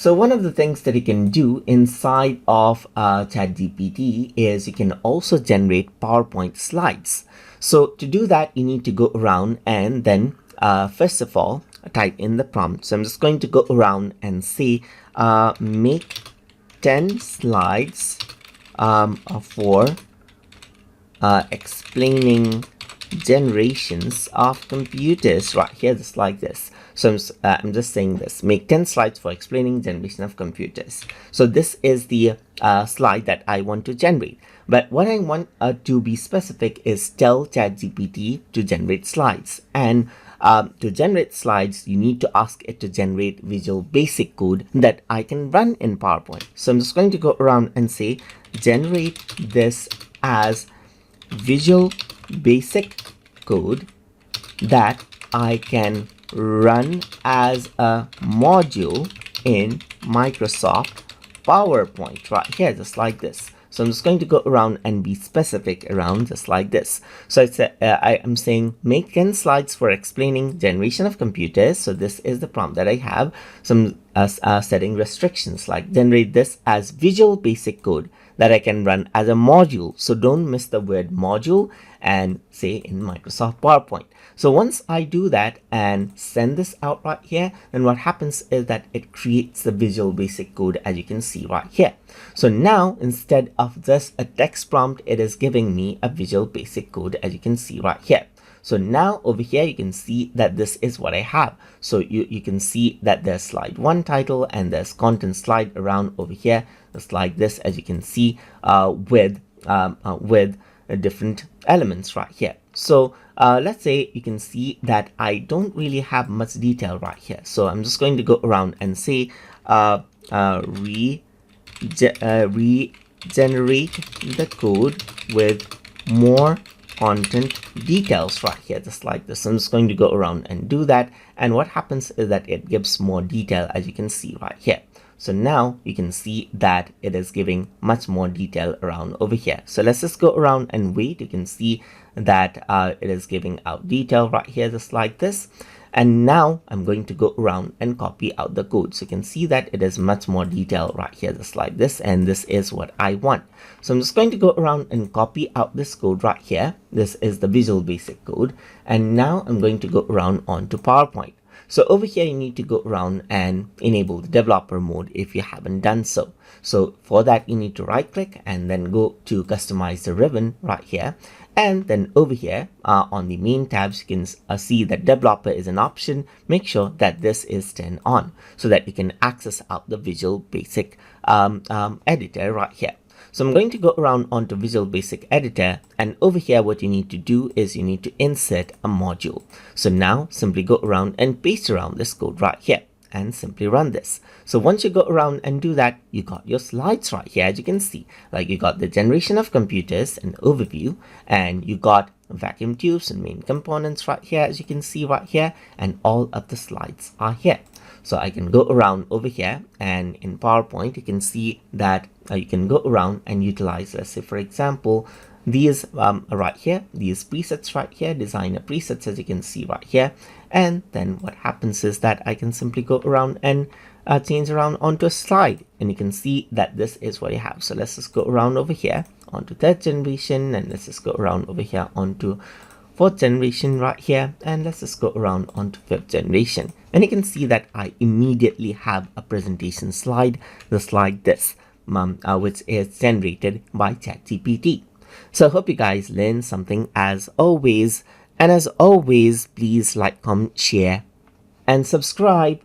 So one of the things that you can do inside of ChatGPT is you can also generate PowerPoint slides. So to do that, you need to go around and then first of all, type in the prompt. So I'm just going to go around and say, make 10 slides for explaining generations of computers right here, just like this. So I'm just saying this, make 10 slides for explaining generation of computers. So this is the slide that I want to generate. But what I want to be specific is tell ChatGPT to generate slides. And to generate slides, you need to ask it to generate Visual Basic code that I can run in PowerPoint. So I'm just going to go around and say, generate this as Visual Basic code that I can run as a module in Microsoft PowerPoint right here, just like this. So I'm just going to go around and be specific around just like this. So I am saying make 10 slides for explaining generation of computers. So this is the prompt that I have. Some setting restrictions like generate this as Visual Basic code that I can run as a module. So don't miss the word module and say in Microsoft PowerPoint. So once I do that and send this out right here, then what happens is that it creates the Visual Basic code as you can see right here. So now instead of just a text prompt, it is giving me a Visual Basic code as you can see right here. So now over here, you can see that this is what I have. So you can see that there's slide 1 title and there's content slide around over here, just like this, as you can see with different elements right here. So let's say you can see that I don't really have much detail right here. So I'm just going to go around and say regenerate the code with more content details right here, just like this. I'm just going to go around and do that, and what happens is that it gives more detail as you can see right here. So now you can see that it is giving much more detail around over here. So let's just go around and wait. You can see that it is giving out detail right here, just like this. And now I'm going to go around and copy out the code. So you can see that it is much more detailed right here, just like this. And this is what I want. So I'm just going to go around and copy out this code right here. This is the Visual Basic code. And now I'm going to go around onto PowerPoint. So over here, you need to go around and enable the developer mode if you haven't done so. So for that, you need to right click and then go to customize the ribbon right here. And then over here on the main tabs, you can see that developer is an option. Make sure that this is turned on so that you can access out the Visual Basic editor right here. So I'm going to go around onto Visual Basic Editor, and over here what you need to do is you need to insert a module. So now simply go around and paste around this code right here and simply run this. So once you go around and do that, you got your slides right here, as you can see. Like you got the generation of computers and overview, and you got vacuum tubes and main components right here, as you can see right here, and all of the slides are here. So I can go around over here, and in PowerPoint you can see that you can go around and utilize, let's say for example, these right here, these presets right here, designer presets, as you can see right here. And then what happens is that I can simply go around and change around onto a slide, and you can see that this is what you have. So let's just go around over here onto third generation, and let's just go around over here onto fourth generation right here, and let's just go around onto fifth generation. And you can see that I immediately have a presentation slide just like this, which is generated by ChatGPT. So I hope you guys learned something as always. And as always, please like, comment, share, and subscribe.